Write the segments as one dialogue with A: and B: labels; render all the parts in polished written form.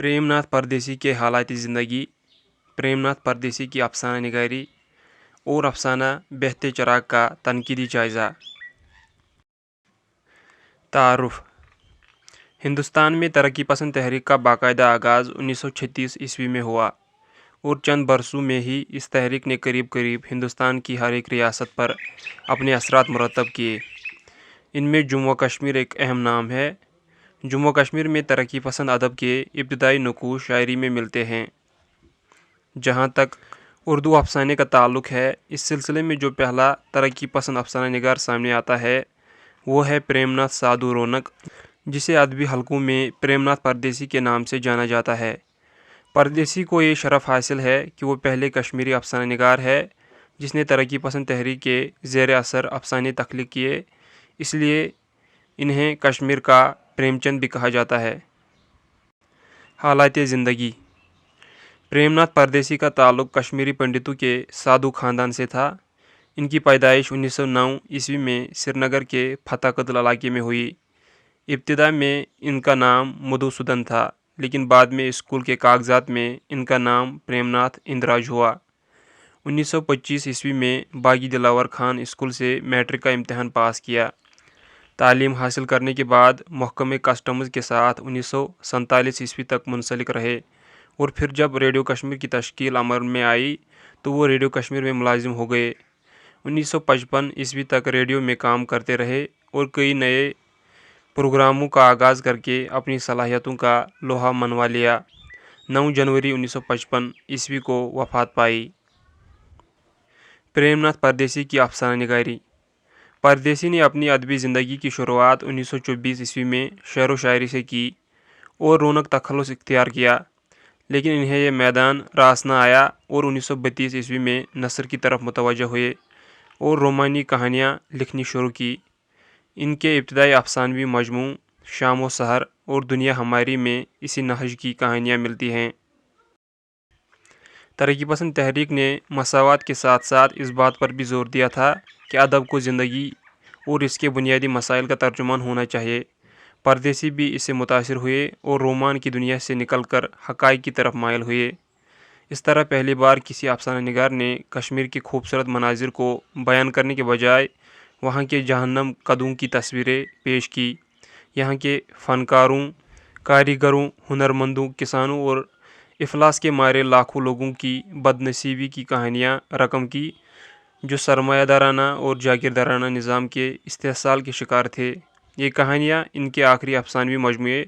A: प्रेम नाथ परदेसी के हालात ज़िंदगी, प्रेम नाथ परदेसी की अफसाना निगारी और अफसाना बहते चराग का तनकीदी जायज़ा। तारुफ। हिंदुस्तान में तरक्की पसंद तहरीक का बाकायदा आगाज़ 1936 ईस्वी में हुआ और चंद बरसों में ही इस तहरीक ने करीब करीब हिंदुस्तान की हर एक रियासत पर अपने असरात मुरतब किए। इनमें जम्मू व कश्मीर एक अहम नाम है। जम्मू व कश्मीर में तरक्की पसंद अदब के इब्तदाई नकूश शायरी में मिलते हैं। जहाँ तक उर्दू अफसाने का ताल्लुक़ है, इस सिलसिले में जो पहला तरक्की पसंद अफसाना निगार सामने आता है वो है प्रेमनाथ साधु रौनक, जिसे अदबी हलकों में प्रेमनाथ परदेसी के नाम से जाना जाता है। परदेसी को ये शरफ़ हासिल है कि वो पहले कश्मीरी अफसाना निगार है जिसने तरक्की पसंद तहरीक के ज़ेर असर अफसाने तख्लीक़ किए, इसलिए इन्हें कश्मीर का प्रेमचंद भी कहा जाता है। हालात ज़िंदगी। प्रेमनाथ परदेसी का ताल्लुक़ कश्मीरी पंडितों के साधु ख़ानदान से था। इनकी पैदाइश 1909 ईस्वी में श्रीनगर के फतहकदल इलाके में हुई। इब्तिदा में इनका नाम मधुसूदन था, लेकिन बाद में स्कूल के कागजात में इनका नाम प्रेमनाथ इंदराज हुआ। 1925 ईस्वी में बागी दिलावर खान स्कूल से मैट्रिक का इम्तहान पास किया। तालीम हासिल करने के बाद महकमे कस्टम्स के साथ 1947 ईस्वी तक मुंसलिक रहे और फिर जब रेडियो कश्मीर की तश्कील अमल में आई तो वो रेडियो कश्मीर में मुलाजिम हो गए। 1955 ईस्वी तक रेडियो में काम करते रहे और कई नए प्रोग्रामों का आगाज़ करके अपनी सलाहियतों का लोहा मनवा लिया। 9 जनवरी 1955 ईस्वी को वफ़ात पाई। प्रेमनाथ परदेसी की अफसाना निगारी। परदेसी ने अपनी अदबी ज़िंदगी की शुरुआत 1924 ईस्वी में शेर व शायरी से की और रौनक तखल्लुस इख्तियार किया, लेकिन इन्हें यह मैदान रास न आया और 1932 ईस्वी में नसर की तरफ मुतवज्जह हुए और रोमानी कहानियाँ लिखनी शुरू की। इनके इब्तदाई अफसानवी मजमू शाम व सहर और दुनिया हमारी में इसी नहज की कहानियाँ मिलती हैं। तरक्की पसंद तहरीक ने मसावात के साथ साथ इस बात पर भी जोर दिया था कि अदब को ज़िंदगी और इसके बुनियादी मसाइल का तर्जुमान होना चाहिए। परदेसी भी इससे मुतासिर हुए और रोमान की दुनिया से निकलकर हक़ाइक़ की तरफ माइल हुए। इस तरह पहली बार किसी अफसाना निगार ने कश्मीर की खूबसूरत मनाजिर को बयान करने के बजाय वहाँ के जहन्नम कदों की तस्वीरें पेश की। यहाँ के फ़नकारों, कारीगरों, हुनरमंदों, किसानों और इफलास के मारे लाखों लोगों की बदनसीबी की कहानियाँ रकम की, जो सरमायादाराना और जागीरदाराना निज़ाम के इस्तेहसाल के शिकार थे। ये कहानियाँ इनके आखिरी अफसानवी मजमूए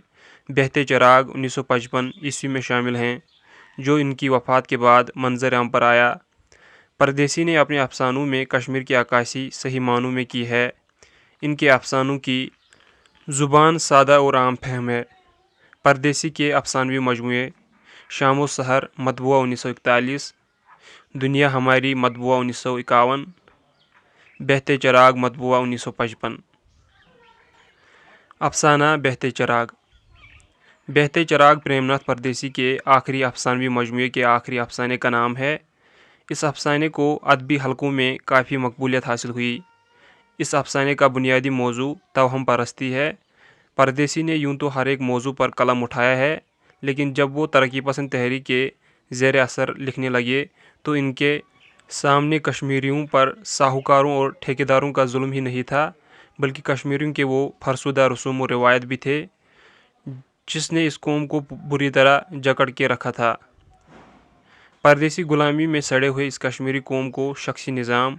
A: बहते चराग 1955 ईस्वी में शामिल हैं, जो इनकी वफ़ात के बाद मंजर आम पर आया। परदेसी ने अपने अफसानों में कश्मीर की अक्कासी सही मानों में की है। इनके अफसानों की ज़ुबान सादा और आम फहम है। परदेसी के अफसानवी मजमूए शाम व सहर मतबूआ 1941, दुनिया हमारी मतबूआ 1951, बहते चराग मतबूआ 1955। अफसाना बहते चराग। बहते चराग प्रेमनाथ परदेसी के आखिरी अफसानवी मजमूए के आखिरी अफसाने का नाम है। इस अफसाने को अदबी हलकों में काफ़ी मकबूलियत हासिल हुई। इस अफसाने का बुनियादी मौजू तवहम परस्ती है। परदेसी ने यूँ तो हर एक मौजू पर कलम उठाया है, लेकिन जब वो तरक्की पसंद तहरीक के ज़ेर असर लिखने लगे तो इनके सामने कश्मीरियों पर साहूकारों और ठेकेदारों का जुल्म ही नहीं था, बल्कि कश्मीरियों के वो फरसुदा रसूम व रिवायत भी थे जिसने इस कौम को बुरी तरह जकड़ के रखा था। परदेसी ग़ुलामी में सड़े हुए इस कश्मीरी कौम को शख्सी निज़ाम,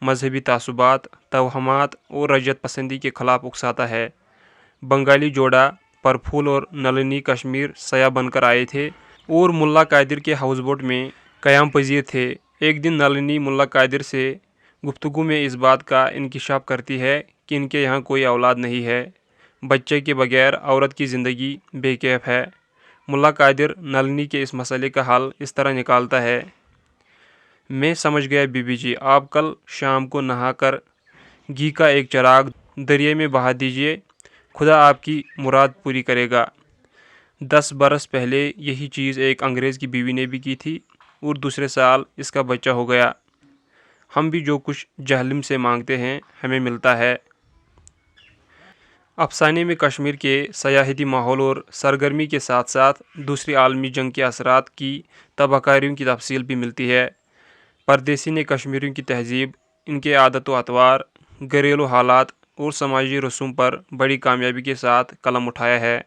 A: मजहबी तासुबात, तवहमात और रजत पसंदी के ख़िलाफ़ उकसाता है। बंगाली जोड़ा परफूल और नलिनी कश्मीर सयाह बनकर आए थे और मुल्ला कादिर के हाउस बोट में क़याम पजीर थे। एक दिन नलिनी मुल्ला कादिर से गुफ्तगू में इस बात का इंकिशाफ करती है कि इनके यहाँ कोई औलाद नहीं है, बच्चे के बगैर औरत की ज़िंदगी बेकैफ है। मुल्ला कादिर नलिनी के इस मसले का हल इस तरह निकालता है: मैं समझ गया बीबी जी, आप कल शाम को नहाकर घी का एक चराग दरिया में बहा दीजिए, खुदा आपकी मुराद पूरी करेगा। 10 बरस पहले यही चीज़ एक अंग्रेज़ की बीवी ने भी की थी और दूसरे साल इसका बच्चा हो गया। हम भी जो कुछ जहलम से मांगते हैं हमें मिलता है। افسانے میں کشمیر کے سیاحتی ماحول اور سرگرمی کے ساتھ ساتھ دوسری عالمی جنگ کے اثرات کی تباہ کاریوں کی تفصیل بھی ملتی ہے۔ پردیسی نے کشمیریوں کی تہذیب، ان کے عادت و اطوار، گھریلو حالات اور سماجی رسوم پر بڑی کامیابی کے ساتھ قلم اٹھایا ہے۔